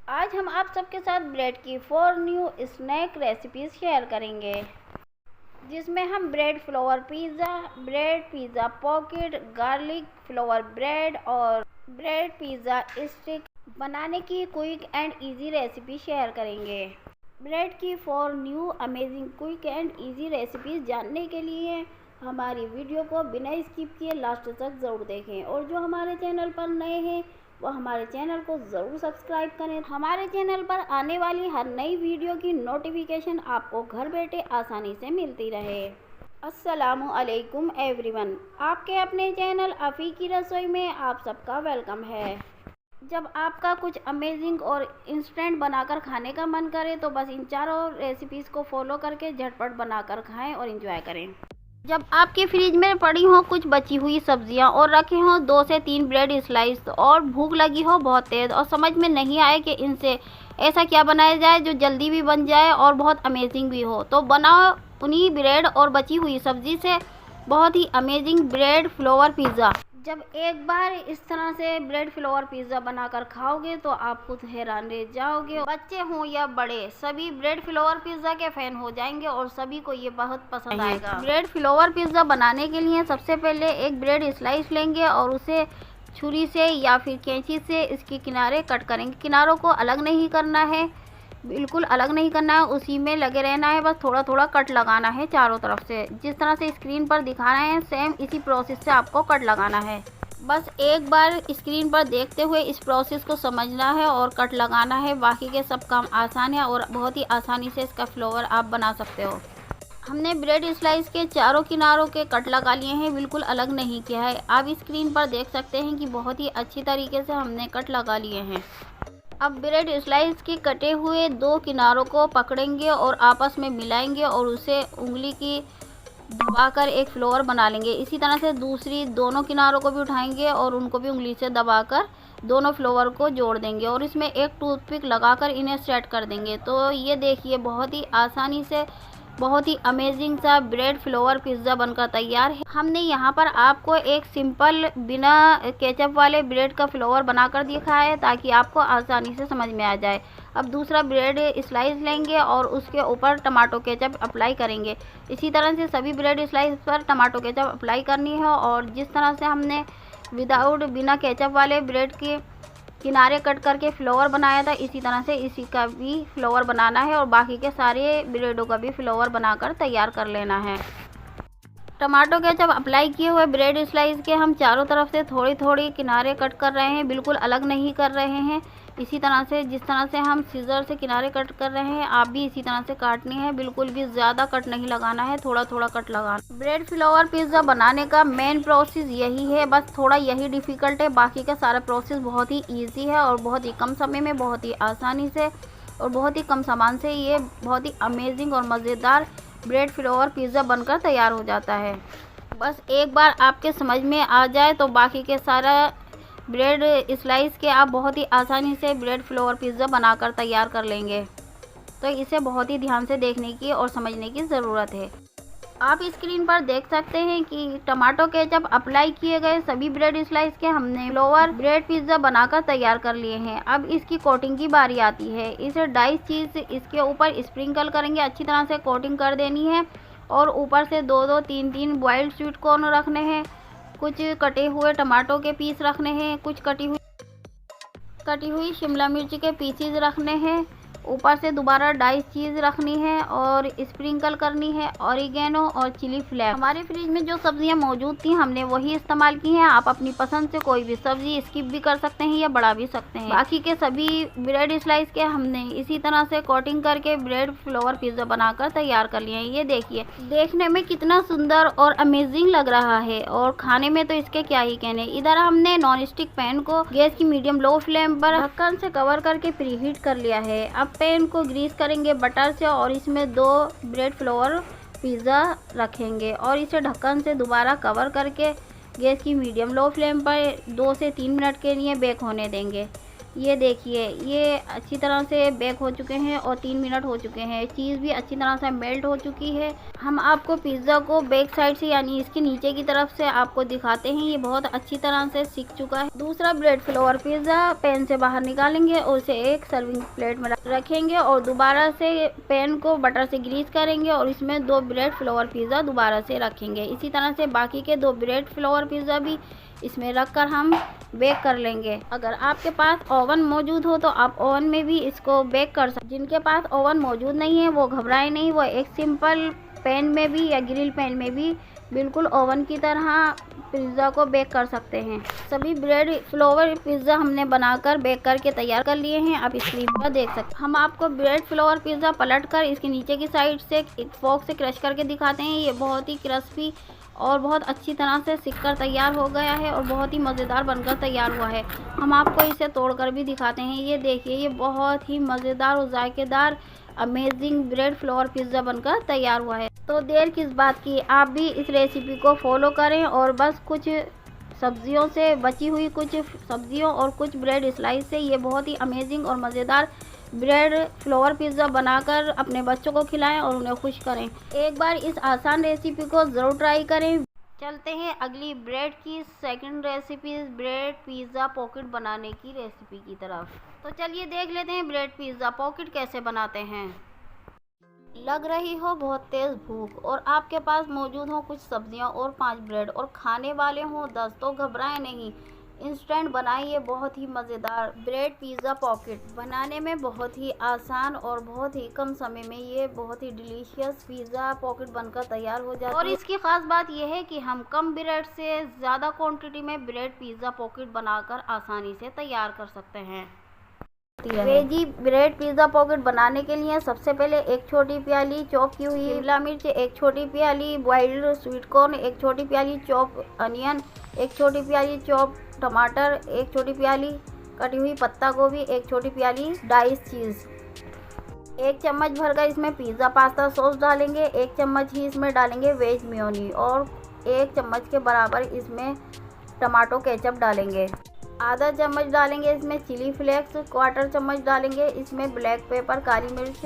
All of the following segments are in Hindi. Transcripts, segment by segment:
आज हम आप सबके साथ ब्रेड की 4 न्यू स्नैक रेसिपीज़ शेयर करेंगे, जिसमें हम bread flower pizza, bread pizza pocket, garlic flower bread और ब्रेड पिज़्ज़ा स्टिक बनाने की quick and easy recipe share करेंगे। ब्रेड की 4 new amazing quick and easy recipes जानने के लिए हमारी वीडियो को बिना स्किप किए लास्ट तक ज़रूर देखें, और जो हमारे चैनल पर नए हैं वो हमारे चैनल को ज़रूर सब्सक्राइब करें। हमारे चैनल पर आने वाली हर नई वीडियो की नोटिफिकेशन आपको घर बैठे आसानी से मिलती रहे। अस्सलामु अलैकुम एवरीवन, आपके अपने चैनल अफ़ी की रसोई में आप सबका वेलकम है। जब आपका कुछ अमेजिंग और इंस्टेंट बनाकर खाने का मन करे तो बस इन चारों रेसिपीज़ को फॉलो करके झटपट बनाकर खाएं और एंजॉय करें। जब आपके फ्रिज में पड़ी हो कुछ बची हुई सब्जियां और रखे हों 2 से 3 ब्रेड स्लाइस और भूख लगी हो बहुत तेज़ और समझ में नहीं आए कि इनसे ऐसा क्या बनाया जाए जो जल्दी भी बन जाए और बहुत अमेजिंग भी हो, तो बनाओ उन्हीं ब्रेड और बची हुई सब्जी से बहुत ही अमेजिंग ब्रेड फ्लोवर पिज़्ज़ा। जब एक बार इस तरह से ब्रेड फ्लोवर पिज़्ज़ा बनाकर खाओगे तो आप खुद हैरान रह जाओगे। बच्चे हों या बड़े, सभी ब्रेड फ्लोवर पिज़्ज़ा के फ़ैन हो जाएंगे और सभी को ये बहुत पसंद आएगा। ब्रेड फ्लोवर पिज़्ज़ा बनाने के लिए सबसे पहले एक ब्रेड स्लाइस लेंगे और उसे छुरी से या फिर कैंची से इसके किनारे कट करेंगे। किनारों को अलग नहीं करना है, बिल्कुल अलग नहीं करना है, उसी में लगे रहना है, बस थोड़ा थोड़ा कट लगाना है चारों तरफ से। जिस तरह से स्क्रीन पर दिखा रहे हैं सेम इसी प्रोसेस से आपको कट लगाना है। बस एक बार स्क्रीन पर देखते हुए इस प्रोसेस को समझना है और कट लगाना है। बाकी के सब काम आसान है और बहुत ही आसानी से इसका फ्लेवर आप बना सकते हो। हमने ब्रेड स्लाइस के चारों किनारों के कट लगा लिए हैं, बिल्कुल अलग नहीं किया है। आप स्क्रीन पर देख सकते हैं कि बहुत ही अच्छी तरीके से हमने कट लगा लिए हैं। अब ब्रेड स्लाइस के कटे हुए 2 किनारों को पकड़ेंगे और आपस में मिलाएंगे और उसे उंगली की दबाकर एक फ्लोवर बना लेंगे। इसी तरह से दूसरी दोनों किनारों को भी उठाएंगे और उनको भी उंगली से दबाकर दोनों फ्लोवर को जोड़ देंगे और इसमें एक टूथपिक लगाकर इन्हें सेट कर देंगे। तो ये देखिए बहुत ही आसानी से बहुत ही अमेजिंग सा ब्रेड फ्लोवर पिज़्ज़ा बनकर तैयार है। हमने यहाँ पर आपको एक सिंपल बिना केचप वाले ब्रेड का फ्लेवर बनाकर दिखाया है ताकि आपको आसानी से समझ में आ जाए। अब दूसरा ब्रेड स्लाइस लेंगे और उसके ऊपर टमाटो केचप अप्लाई करेंगे। इसी तरह से सभी ब्रेड स्लाइस पर टमाटो केचप अप्लाई करनी है और जिस तरह से हमने बिना केचप वाले ब्रेड के किनारे कट करके फ्लोवर बनाया था, इसी तरह से इसी का भी फ्लोवर बनाना है और बाकी के सारे ब्रेडों का भी फ्लोवर बनाकर तैयार कर लेना है। टमाटो केचप अप्लाई किए हुए ब्रेड स्लाइस के हम चारों तरफ से थोड़ी थोड़ी किनारे कट कर रहे हैं, बिल्कुल अलग नहीं कर रहे हैं। इसी तरह से जिस तरह से हम सीजर से किनारे कट कर रहे हैं आप भी इसी तरह से काटनी है, बिल्कुल भी ज़्यादा कट नहीं लगाना है, थोड़ा थोड़ा कट लगाना। ब्रेड फ्लोवर पिज़्ज़ा बनाने का मेन प्रोसेस यही है, बस थोड़ा यही डिफ़िकल्ट है, बाकी का सारा प्रोसेस बहुत ही ईजी है और बहुत ही कम समय में बहुत ही आसानी से और बहुत ही कम सामान से ये बहुत ही अमेजिंग और मज़ेदार ब्रेड फ्लोवर पिज़्ज़ा बनकर तैयार हो जाता है। बस एक बार आपके समझ में आ जाए तो बाकी के सारा ब्रेड स्लाइस के आप बहुत ही आसानी से ब्रेड फ्लोवर पिज़्ज़ा बनाकर तैयार कर लेंगे। तो इसे बहुत ही ध्यान से देखने की और समझने की ज़रूरत है। आप स्क्रीन पर देख सकते हैं कि टमाटो केचप अप्लाई किए गए सभी ब्रेड स्लाइस के हमने फ्लोवर ब्रेड पिज़्ज़ा बनाकर तैयार कर लिए हैं। अब इसकी कोटिंग की बारी आती है। इसे डाइस चीज़ इसके ऊपर स्प्रिंकल करेंगे, अच्छी तरह से कोटिंग कर देनी है और ऊपर से 2-2 3-3 बॉइल्ड स्वीट कॉर्न रखने हैं, कुछ कटे हुए टमाटो के पीस रखने हैं, कुछ कटी हुई शिमला मिर्च के पीसेज रखने हैं, ऊपर से दोबारा डाइस चीज़ रखनी है और स्प्रिंकल करनी है ऑरिगेनो और चिली फ्लेक्स। हमारे फ्रिज में जो सब्जियां मौजूद थी हमने वही इस्तेमाल की हैं। आप अपनी पसंद से कोई भी सब्जी स्किप भी कर सकते हैं या बढ़ा भी सकते हैं। बाकी के सभी ब्रेड स्लाइस के हमने इसी तरह से कोटिंग करके ब्रेड फ्लोवर पिज़्ज़ा बनाकर तैयार कर लिए हैं। ये देखिए देखने में कितना सुंदर और अमेजिंग लग रहा है और खाने में तो इसके क्या ही कहने। इधर हमने नॉन स्टिक पैन को गैस की मीडियम लो फ्लेम पर ढक्कन से कवर करके प्रीहीट कर लिया है। अब पैन को ग्रीस करेंगे बटर से और इसमें 2 ब्रेड फ्लोवर पिज़्ज़ा रखेंगे और इसे ढक्कन से दोबारा कवर करके गैस की मीडियम लो फ्लेम पर 2 से 3 मिनट के लिए बेक होने देंगे। ये देखिए ये अच्छी तरह से बेक हो चुके हैं और 3 मिनट हो चुके हैं। चीज़ भी अच्छी तरह से मेल्ट हो चुकी है। हम आपको पिज़्ज़ा को बैक साइड से यानी इसके नीचे की तरफ से आपको दिखाते हैं। ये बहुत अच्छी तरह से सिक चुका है। दूसरा ब्रेड फ्लोवर पिज़्ज़ा पैन से बाहर निकालेंगे और उसे एक सर्विंग प्लेट में रखेंगे और दोबारा से पैन को बटर से ग्रीस करेंगे और इसमें 2 ब्रेड फ्लोवर पिज़्ज़ा दोबारा से रखेंगे। इसी तरह से बाकी के 2 ब्रेड फ्लोवर पिज़्ज़ा भी इसमें रखकर हम बेक कर लेंगे। अगर आपके पास ओवन मौजूद हो तो आप ओवन में भी इसको बेक कर सकते। जिनके पास ओवन मौजूद नहीं है वो घबराए नहीं, वो एक सिंपल पैन में भी या ग्रिल पैन में भी बिल्कुल ओवन की तरह पिज़्ज़ा को बेक कर सकते हैं। सभी ब्रेड फ्लोवर पिज़्ज़ा हमने बनाकर बेक करके तैयार कर लिए हैं। आप स्क्रीन पर देख सकते हैं। हम आपको ब्रेड फ्लोवर पिज़्ज़ा पलटकर इसके नीचे की साइड से एक फोर्क से क्रश करके दिखाते हैं। ये बहुत ही क्रिस्पी और बहुत अच्छी तरह से सिककर तैयार हो गया है और बहुत ही मज़ेदार बनकर तैयार हुआ है। हम आपको इसे तोड़कर भी दिखाते हैं। ये देखिए, ये बहुत ही मज़ेदार और जायकेदार अमेजिंग ब्रेड फ्लोवर पिज़्ज़ा बनकर तैयार हुआ है। तो देर किस बात की, आप भी इस रेसिपी को फॉलो करें और बस कुछ सब्जियों से बची हुई कुछ सब्जियों और कुछ ब्रेड स्लाइस से ये बहुत ही अमेजिंग और मज़ेदार ब्रेड फ्लोवर पिज़्ज़ा बनाकर अपने बच्चों को खिलाएं और उन्हें खुश करें। एक बार इस आसान रेसिपी को ज़रूर ट्राई करें। चलते हैं अगली ब्रेड की second recipe, bread pizza pocket बनाने की रेसिपी की तरफ। तो चलिए देख लेते हैं ब्रेड पिज़्ज़ा पॉकेट कैसे बनाते हैं। लग रही हो बहुत तेज़ भूख और आपके पास मौजूद हो कुछ सब्जियां और 5 ब्रेड और खाने वाले हों 10, तो घबराएं नहीं, इंस्टेंट बनाइए बहुत ही मज़ेदार ब्रेड पिज़्ज़ा पॉकेट। बनाने में बहुत ही आसान और बहुत ही कम समय में ये बहुत ही डिलीशियस पिज़्ज़ा पॉकेट बनकर तैयार हो जाता है। और इसकी ख़ास बात यह है कि हम कम ब्रेड से ज़्यादा क्वांटिटी में ब्रेड पिज़्ज़ा पॉकेट बनाकर आसानी से तैयार कर सकते हैं। वेजी ब्रेड पिज़्ज़ा पॉकेट बनाने के लिए सबसे पहले एक छोटी प्याली चॉप की हुई शिमला मिर्च, एक छोटी प्याली बॉइल्ड स्वीट कॉर्न, एक छोटी प्याली चॉप अनियन, एक छोटी प्याली चॉप टमाटर, एक छोटी प्याली कटी हुई पत्ता गोभी, एक छोटी प्याली डाइस चीज़। 1 चम्मच भरकर इसमें पिज़्ज़ा पास्ता सॉस डालेंगे। 1 चम्मच ही इसमें डालेंगे वेज मेयोनी और 1 चम्मच के बराबर इसमें टमाटो केचप डालेंगे। आधा चम्मच डालेंगे इसमें चिली फ्लेक्स, 1/4 चम्मच डालेंगे इसमें ब्लैक पेपर काली मिर्च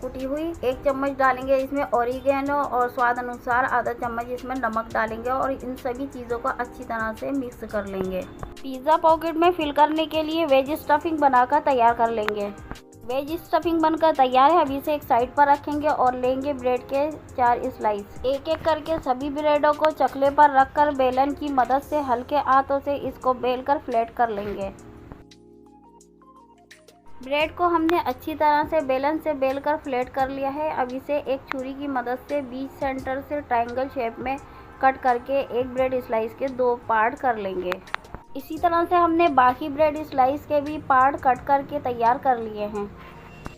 कुटी हुई, 1 चम्मच डालेंगे इसमें ओरिगेनो और स्वाद अनुसार आधा चम्मच इसमें नमक डालेंगे और इन सभी चीज़ों को अच्छी तरह से मिक्स कर लेंगे। पिज़्ज़ा पॉकेट में फिल करने के लिए वेज स्टफिंग बनाकर तैयार कर लेंगे। वेज स्टफिंग बनकर तैयार है। अभी इसे एक साइड पर रखेंगे और लेंगे ब्रेड के 4 स्लाइस। एक एक करके सभी ब्रेडों को चकले पर रखकर बेलन की मदद से हल्के हाथों से इसको बेलकर फ्लैट कर लेंगे। ब्रेड को हमने अच्छी तरह से बेलन से बेलकर फ्लैट कर लिया है। अब इसे एक छुरी की मदद से बीच सेंटर से ट्रायंगल शेप में कट करके एक ब्रेड स्लाइस के 2 पार्ट कर लेंगे। इसी तरह से हमने बाकी ब्रेड स्लाइस के भी पार्ट कट करके तैयार कर लिए हैं।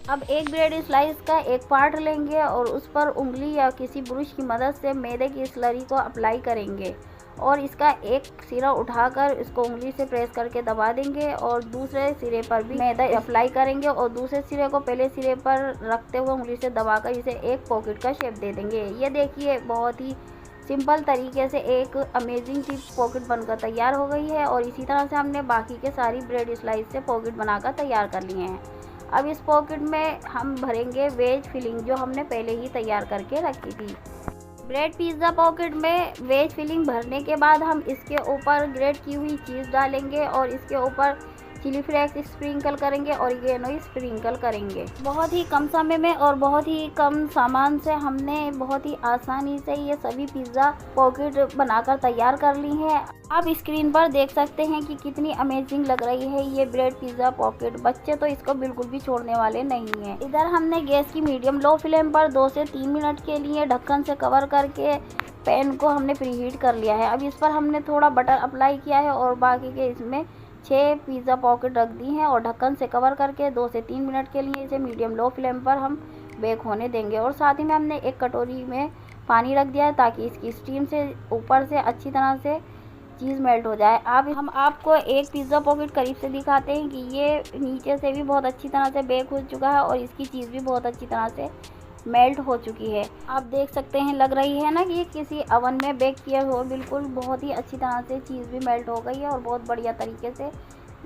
अब एक ब्रेड स्लाइस का एक पार्ट लेंगे और उस पर उंगली या किसी ब्रश की मदद से मैदे की स्लरी को अप्लाई करेंगे और इसका एक सिरा उठाकर इसको उंगली से प्रेस करके दबा देंगे और दूसरे सिरे पर भी मैदा अप्लाई करेंगे और दूसरे सिरे को पहले सिरे पर रखते हुए उंगली से दबाकर इसे एक पॉकेट का शेप दे देंगे। ये देखिए, बहुत ही सिंपल तरीके से एक अमेजिंग सी पॉकेट बनकर तैयार हो गई है। और इसी तरह से हमने बाकी के सारी ब्रेड स्लाइस से पॉकेट बनाकर तैयार कर लिए हैं। अब इस पॉकेट में हम भरेंगे वेज फिलिंग जो हमने पहले ही तैयार करके रखी थी। ब्रेड पिज़्ज़ा पॉकेट में वेज फिलिंग भरने के बाद हम इसके ऊपर ग्रेट की हुई चीज़ डालेंगे और इसके ऊपर चिली फ्लेक्स स्प्रिंकल करेंगे और ऑरिगेनो स्प्रिंकल करेंगे। बहुत ही कम समय में और बहुत ही कम सामान से हमने बहुत ही आसानी से ये सभी पिज़्ज़ा पॉकेट बनाकर तैयार कर ली हैं। आप स्क्रीन पर देख सकते हैं कि कितनी अमेजिंग लग रही है ये ब्रेड पिज़्ज़ा पॉकेट। बच्चे तो इसको बिल्कुल भी छोड़ने वाले नहीं हैं। इधर हमने गैस की मीडियम लो फ्लेम पर 2 से 3 मिनट के लिए ढक्कन से कवर करके पैन को हमने प्रीहीट कर लिया है। अब इस पर हमने थोड़ा बटर अप्लाई किया है और बाकी के इसमें 6 पिज़्ज़ा पॉकेट रख दी हैं और ढक्कन से कवर करके 2 से 3 मिनट के लिए इसे मीडियम लो फ्लेम पर हम बेक होने देंगे। और साथ ही में हमने एक कटोरी में पानी रख दिया है ताकि इसकी स्टीम से ऊपर से अच्छी तरह से चीज़ मेल्ट हो जाए। अब हम आपको एक पिज़्ज़ा पॉकेट करीब से दिखाते हैं कि ये नीचे से भी बहुत अच्छी तरह से बेक हो चुका है और इसकी चीज़ भी बहुत अच्छी तरह से मेल्ट हो चुकी है। आप देख सकते हैं, लग रही है ना कि किसी ओवन में बेक किया हो। बिल्कुल बहुत ही अच्छी तरह से चीज़ भी मेल्ट हो गई है और बहुत बढ़िया तरीके से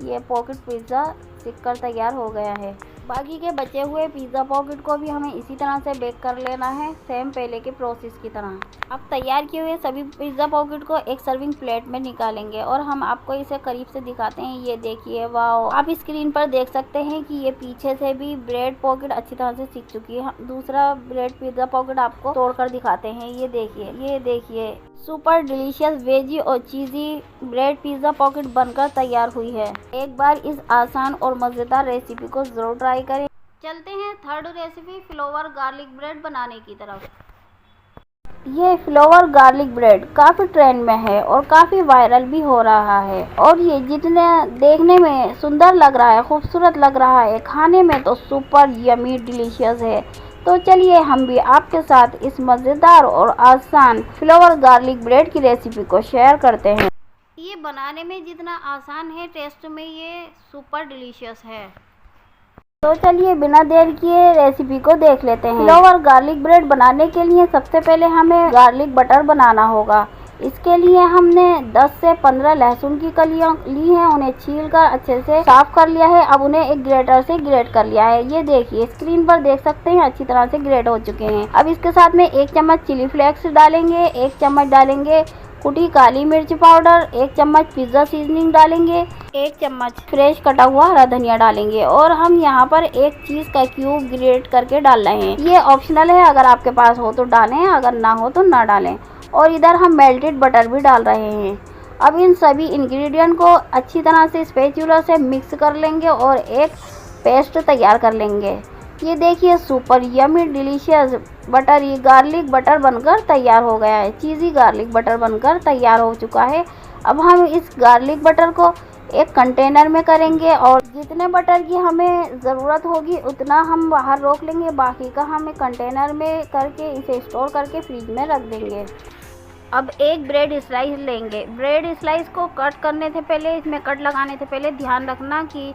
ये पॉकेट पिज़्ज़ा सिककर तैयार हो गया है। बाकी के बचे हुए पिज़्ज़ा पॉकेट को भी हमें इसी तरह से बेक कर लेना है, सेम पहले के प्रोसेस की तरह। अब तैयार किए हुए सभी पिज़्ज़ा पॉकेट को एक सर्विंग प्लेट में निकालेंगे और हम आपको इसे करीब से दिखाते हैं। ये देखिए, वाओ, आप स्क्रीन पर देख सकते हैं कि ये पीछे से भी ब्रेड पॉकेट अच्छी तरह से सिक चुकी है। दूसरा ब्रेड पिज़्ज़ा पॉकेट आपको तोड़कर दिखाते हैं। ये देखिए सुपर डिलीशियस वेजी और चीज़ी ब्रेड पिज़्ज़ा पॉकेट बनकर तैयार हुई है। एक बार इस आसान और मज़ेदार रेसिपी को ज़रूर ट्राई करें। चलते हैं third recipe flavour garlic bread बनाने की तरफ। ये फ्लेवर गार्लिक ब्रेड काफ़ी ट्रेंड में है और काफ़ी वायरल भी हो रहा है, और ये जितने देखने में सुंदर लग रहा है, खूबसूरत लग रहा है, खाने में तो सुपर यमी डिलीशियस है। तो चलिए हम भी आपके साथ इस मज़ेदार और आसान फ्लेवर गार्लिक ब्रेड की रेसिपी को शेयर करते हैं। ये बनाने में जितना आसान है, टेस्ट में ये सुपर डिलीशियस है। तो चलिए बिना देर किए रेसिपी को देख लेते हैं। फ्लेवर गार्लिक ब्रेड बनाने के लिए सबसे पहले हमें गार्लिक बटर बनाना होगा। इसके लिए हमने 10 से 15 लहसुन की कलियां ली हैं, उन्हें छीलकर अच्छे से साफ कर लिया है। अब उन्हें एक ग्रेटर से ग्रेट कर लिया है। ये देखिए, स्क्रीन पर देख सकते हैं अच्छी तरह से ग्रेट हो चुके हैं। अब इसके साथ में 1 चम्मच चिली फ्लेक्स डालेंगे, 1 चम्मच डालेंगे कुटी काली मिर्च पाउडर, 1 चम्मच पिज्ज़ा सीजनिंग डालेंगे, 1 चम्मच फ्रेश कटा हुआ हरा धनिया डालेंगे, और हम यहाँ पर 1 चीज़ का क्यूब ग्रेट करके डाल रहे हैं। ये ऑप्शनल है, अगर आपके पास हो तो डालें, अगर ना हो तो ना डालें। और इधर हम मेल्टेड बटर भी डाल रहे हैं। अब इन सभी इंग्रेडिएंट को अच्छी तरह से स्पैचुला से मिक्स कर लेंगे और एक पेस्ट तैयार कर लेंगे। ये देखिए, super yummy delicious buttery garlic butter बनकर तैयार हो गया है। चीज़ी गार्लिक बटर बनकर तैयार हो चुका है। अब हम इस गार्लिक बटर को एक कंटेनर में करेंगे, और जितने बटर की हमें ज़रूरत होगी उतना हम बाहर रोक लेंगे, बाकी का हम एक कंटेनर में करके इसे स्टोर करके फ्रिज में रख देंगे। अब एक ब्रेड स्लाइस लेंगे। ब्रेड स्लाइस को कट करने से पहले, इसमें कट लगाने से पहले ध्यान रखना कि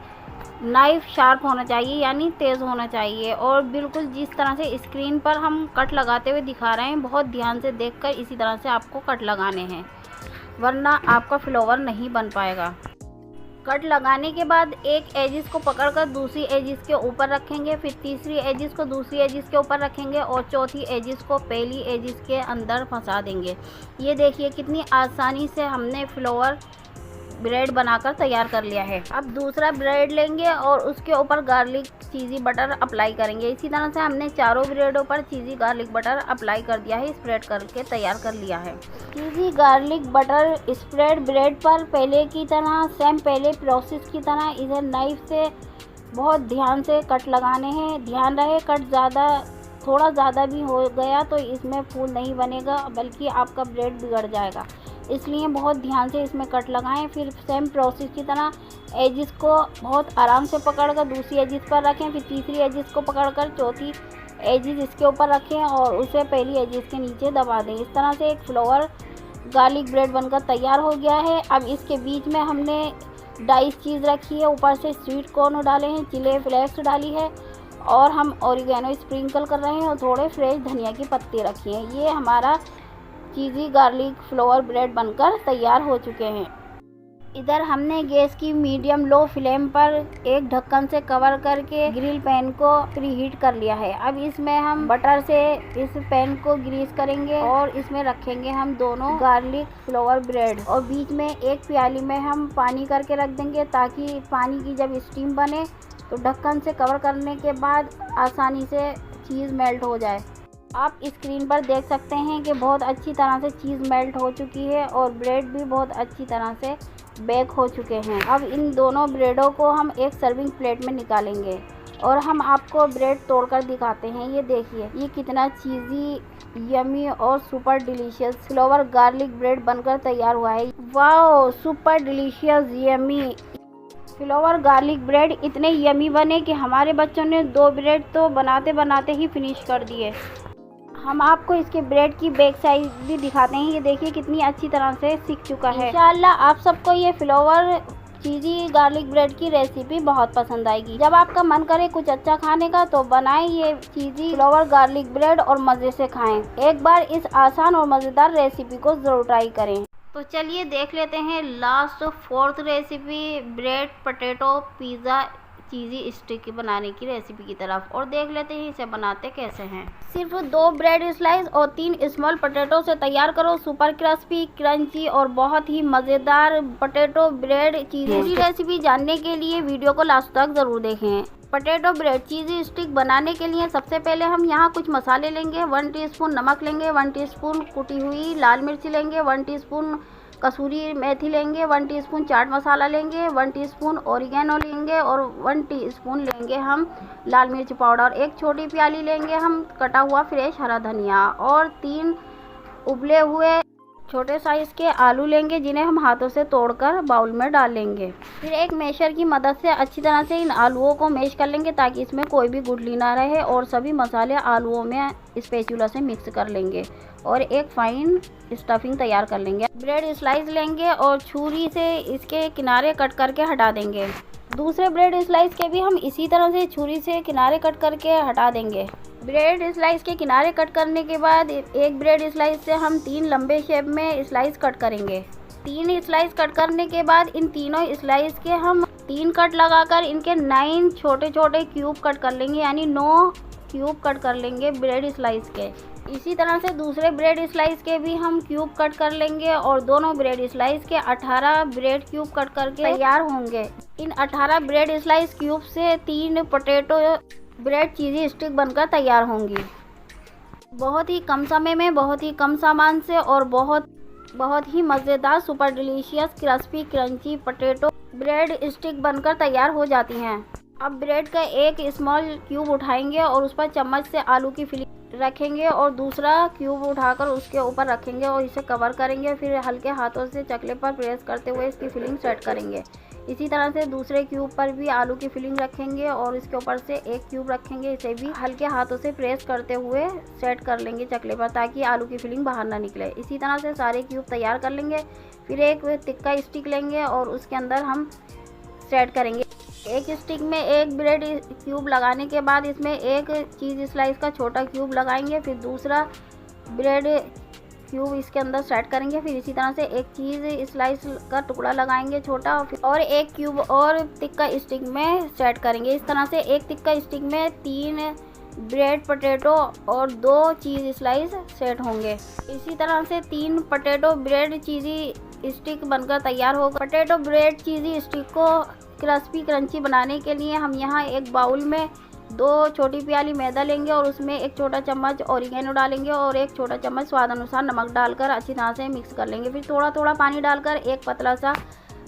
नाइफ शार्प होना चाहिए, यानी तेज़ होना चाहिए, और बिल्कुल जिस तरह से स्क्रीन पर हम कट लगाते हुए दिखा रहे हैं, बहुत ध्यान से देखकर इसी तरह से आपको कट लगाने हैं, वरना आपका फ्लेवर नहीं बन पाएगा। कट लगाने के बाद एक एजिस को पकड़कर दूसरी एजिस के ऊपर रखेंगे, फिर तीसरी एजिस को दूसरी एजिस के ऊपर रखेंगे, और चौथी एजिस को पहली एजिस के अंदर फंसा देंगे। ये देखिए कितनी आसानी से हमने फ्लेवर ब्रेड बनाकर तैयार कर लिया है। अब दूसरा ब्रेड लेंगे और उसके ऊपर गार्लिक चीज़ी बटर अप्लाई करेंगे। इसी तरह से हमने चारों ब्रेडों पर चीज़ी गार्लिक बटर अप्लाई कर दिया है, स्प्रेड करके तैयार कर लिया है। चीज़ी गार्लिक बटर स्प्रेड ब्रेड पर पहले की तरह, सेम पहले प्रोसेस की तरह, इधर नाइफ से बहुत ध्यान से कट लगाने हैं। ध्यान रहे कट थोड़ा ज़्यादा भी हो गया तो इसमें फूल नहीं बनेगा, बल्कि आपका ब्रेड बिगड़ जाएगा, इसलिए बहुत ध्यान से इसमें कट लगाएं। फिर सेम प्रोसेस की तरह एजिस को बहुत आराम से पकड़कर दूसरी एजिस पर रखें, फिर तीसरी एजिस को पकड़कर चौथी एजिस इसके ऊपर रखें और उसे पहली एजिस के नीचे दबा दें। इस तरह से एक फ्लेवर गार्लिक ब्रेड बनकर तैयार हो गया है। अब इसके बीच में हमने डाइस चीज़ रखी है, ऊपर से स्वीट कॉर्न डाले हैं, चिली फ्लेक्स डाली है, और हम ऑरिगेनो स्प्रिंकल कर रहे हैं, और थोड़े फ्रेश धनिया की पत्ती रखी हैं। ये हमारा चीज़ी गार्लिक फ्लेवर ब्रेड बनकर तैयार हो चुके हैं। इधर हमने गैस की मीडियम लो फ्लेम पर एक ढक्कन से कवर करके ग्रिल पैन को प्रीहीट कर लिया है। अब इसमें हम बटर से इस पैन को ग्रीस करेंगे और इसमें रखेंगे हम दोनों गार्लिक फ्लेवर ब्रेड, और बीच में एक प्याली में हम पानी करके रख देंगे, ताकि पानी की जब स्टीम बने तो ढक्कन से कवर करने के बाद आसानी से चीज़ मेल्ट हो जाए। आप स्क्रीन पर देख सकते हैं कि बहुत अच्छी तरह से चीज़ मेल्ट हो चुकी है और ब्रेड भी बहुत अच्छी तरह से बेक हो चुके हैं। अब इन दोनों ब्रेडों को हम एक सर्विंग प्लेट में निकालेंगे और हम आपको ब्रेड तोड़कर दिखाते हैं। ये देखिए, ये कितना चीज़ी, यमी और super delicious flavour garlic bread बनकर तैयार हुआ है। Wow, super delicious yummy flavour garlic bread इतने यमी बने कि हमारे बच्चों ने 2 ब्रेड तो बनाते बनाते ही फिनिश कर दिए। हम आपको इसके ब्रेड की बैक साइड भी दिखाते हैं। ये देखिए कितनी अच्छी तरह से सिक चुका है। इंशाल्लाह आप सबको ये फ्लेवर चीज़ी गार्लिक ब्रेड की रेसिपी बहुत पसंद आएगी। जब आपका मन करे कुछ अच्छा खाने का तो बनाएं ये चीज़ी फ्लेवर गार्लिक ब्रेड और मज़े से खाएं। एक बार इस आसान और मज़ेदार रेसिपी को ज़रूर ट्राई करें। तो चलिए देख लेते हैं last 4th recipe, bread potato pizza cheesy stick बनाने की रेसिपी की तरफ और देख लेते हैं इसे बनाते कैसे हैं। सिर्फ 2 ब्रेड स्लाइस और 3 स्मॉल पोटैटो से तैयार करो सुपर क्रिस्पी, क्रंची और बहुत ही मज़ेदार पोटैटो ब्रेड चीज़ी। रेसिपी जानने के लिए वीडियो को लास्ट तक ज़रूर देखें। पोटैटो ब्रेड चीज़ी स्टिक बनाने के लिए सबसे पहले हम यहाँ कुछ मसाले लेंगे। 1 टीस्पून नमक लेंगे, 1 टीस्पून कुटी हुई लाल मिर्च लेंगे, 1 टीस्पून कसूरी मेथी लेंगे, 1 टीस्पून चाट मसाला लेंगे, 1 टीस्पून ओरिगेनो लेंगे और 1 टीस्पून लेंगे हम लाल मिर्च पाउडर। एक छोटी प्याली लेंगे हम कटा हुआ फ्रेश हरा धनिया और 3 उबले हुए छोटे साइज़ के आलू लेंगे जिन्हें हम हाथों से तोड़कर बाउल में डाल लेंगे। फिर एक मैशर की मदद से अच्छी तरह से इन आलूओं को मैश कर लेंगे ताकि इसमें कोई भी गुठली ना रहे और सभी मसाले आलूओं में स्पैचुला से मिक्स कर लेंगे और एक फाइन स्टफिंग तैयार कर लेंगे। ब्रेड स्लाइस लेंगे और छुरी से इसके किनारे कट करके हटा देंगे। दूसरे ब्रेड स्लाइस के भी हम इसी तरह से छुरी से किनारे कट करके हटा देंगे। ब्रेड स्लाइस के किनारे कट करने के बाद एक ब्रेड स्लाइस से हम 3 लंबे शेप में स्लाइस कट करेंगे। 3 स्लाइस कट करने के बाद इन तीनों स्लाइस के हम 3 कट लगाकर इनके 9 छोटे छोटे क्यूब कट कर लेंगे, यानी 9 क्यूब कट कर लेंगे ब्रेड स्लाइस के। इसी तरह से दूसरे ब्रेड स्लाइस के भी हम क्यूब कट कर लेंगे और दोनों ब्रेड स्लाइस के 18 ब्रेड क्यूब कट करके तैयार होंगे। इन 18 ब्रेड स्लाइस क्यूब से 3 पोटैटो ब्रेड चीज़ी स्टिक बनकर तैयार होंगी। बहुत ही कम समय में बहुत ही कम सामान से और बहुत ही मज़ेदार super delicious crispy crunchy potato bread stick बनकर तैयार हो जाती हैं। अब ब्रेड का एक स्मॉल क्यूब उठाएंगे और उस पर चम्मच से आलू की फिलिंग रखेंगे और दूसरा क्यूब उठाकर उसके ऊपर रखेंगे और इसे कवर करेंगे। फिर हल्के हाथों से चकले पर प्रेस करते हुए इसकी फिलिंग सेट करेंगे। इसी तरह से दूसरे क्यूब पर भी आलू की फिलिंग रखेंगे और इसके ऊपर से एक क्यूब रखेंगे। इसे भी हल्के हाथों से प्रेस करते हुए सेट कर लेंगे चकले पर ताकि आलू की फिलिंग बाहर ना निकले। इसी तरह से सारे क्यूब तैयार कर लेंगे। फिर एक तिक्का स्टिक लेंगे और उसके अंदर हम सेट करेंगे। एक स्टिक में एक ब्रेड क्यूब लगाने के बाद इसमें एक चीज़ स्लाइस का छोटा क्यूब लगाएंगे। फिर दूसरा ब्रेड क्यूब इसके अंदर सेट करेंगे। फिर इसी तरह से एक चीज़ स्लाइस का टुकड़ा लगाएंगे छोटा और एक क्यूब और तिक्का स्टिक में सेट करेंगे। इस तरह से एक तिक्का स्टिक में 3 ब्रेड पोटैटो और 2 चीज़ स्लाइस सेट होंगे। इसी तरह से 3 पोटैटो ब्रेड चीज़ी स्टिक बनकर तैयार होगा। पोटैटो ब्रेड चीज़ी स्टिक को क्रिस्पी क्रंची बनाने के लिए हम यहाँ एक बाउल में 2 छोटी प्याली मैदा लेंगे और उसमें एक छोटा चम्मच ओरिगेनो डालेंगे और एक छोटा चम्मच स्वाद अनुसार नमक डालकर अच्छी तरह से मिक्स कर लेंगे। फिर थोड़ा थोड़ा पानी डालकर एक पतला सा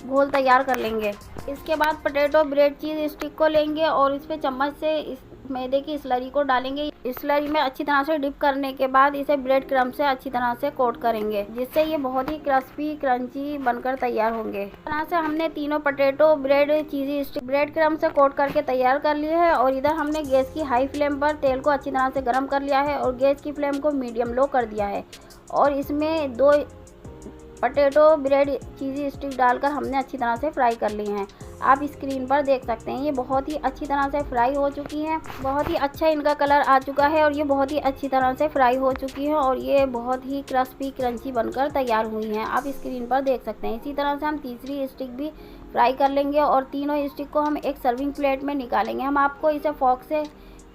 घोल तैयार कर लेंगे। इसके बाद पोटैटो ब्रेड चीज़ स्टिक को लेंगे और इस पर चम्मच से इस मैदे की स्लरी को डालेंगे। स्लरी में अच्छी तरह से डिप करने के बाद इसे ब्रेड क्रम्ब से अच्छी तरह से कोट करेंगे जिससे ये बहुत ही क्रिस्पी क्रंची बनकर तैयार होंगे। इस तरह से हमने तीनों पोटैटो ब्रेड चीज़ी स्टिक ब्रेड क्रम्ब से कोट करके तैयार कर लिए है और इधर हमने गैस की हाई फ्लेम पर तेल को अच्छी तरह से गर्म कर लिया है और गैस की फ्लेम को मीडियम लो कर दिया है और इसमें 2 पोटैटो ब्रेड चीज़ी स्टिक डालकर हमने अच्छी तरह से फ्राई कर ली हैं। आप स्क्रीन पर देख सकते हैं ये बहुत ही अच्छी तरह से फ्राई हो चुकी हैं। बहुत ही अच्छा इनका कलर आ चुका है और ये बहुत ही अच्छी तरह से फ्राई हो चुकी हैं और ये बहुत ही क्रिस्पी क्रंची बनकर तैयार हुई हैं। आप स्क्रीन पर देख सकते हैं। इसी तरह से हम तीसरी स्टिक भी फ्राई कर लेंगे और तीनों स्टिक को हम एक सर्विंग प्लेट में निकालेंगे। हम आपको इसे फॉर्क से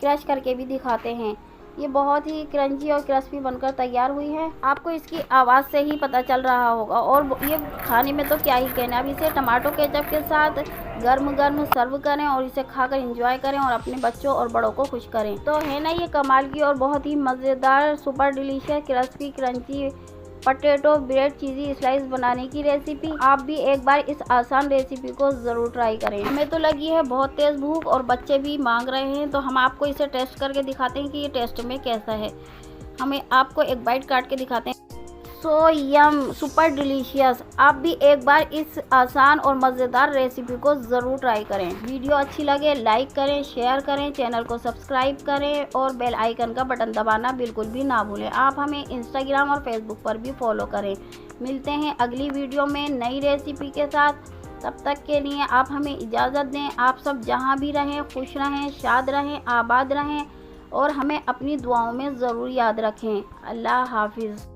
क्रश करके भी दिखाते हैं। ये बहुत ही क्रंची और क्रिस्पी बनकर तैयार हुई है। आपको इसकी आवाज़ से ही पता चल रहा होगा और ये खाने में तो क्या ही कहना। अब इसे टमाटो केचप के साथ गर्म गर्म सर्व करें और इसे खाकर एंजॉय करें और अपने बच्चों और बड़ों को खुश करें। तो है ना ये कमाल की और बहुत ही मज़ेदार super delicious crispy crunchy potato bread cheesy slice बनाने की रेसिपी। आप भी एक बार इस आसान रेसिपी को ज़रूर ट्राई करें। हमें तो लगी है बहुत तेज़ भूख और बच्चे भी मांग रहे हैं तो हम आपको इसे टेस्ट करके दिखाते हैं कि ये टेस्ट में कैसा है। हमें आपको एक बाइट काट के दिखाते हैं। सो यम सुपर डिलीशियस। आप भी एक बार इस आसान और मज़ेदार रेसिपी को ज़रूर ट्राई करें। वीडियो अच्छी लगे लाइक करें, शेयर करें, चैनल को सब्सक्राइब करें और बेल आइकन का बटन दबाना बिल्कुल भी ना भूलें। आप हमें इंस्टाग्राम और फेसबुक पर भी फॉलो करें। मिलते हैं अगली वीडियो में नई रेसिपी के साथ। तब तक के लिए आप हमें इजाज़त दें। आप सब जहाँ भी रहें खुश रहें, शाद रहें, आबाद रहें और हमें अपनी दुआओं में ज़रूर याद रखें। अल्लाह हाफिज़।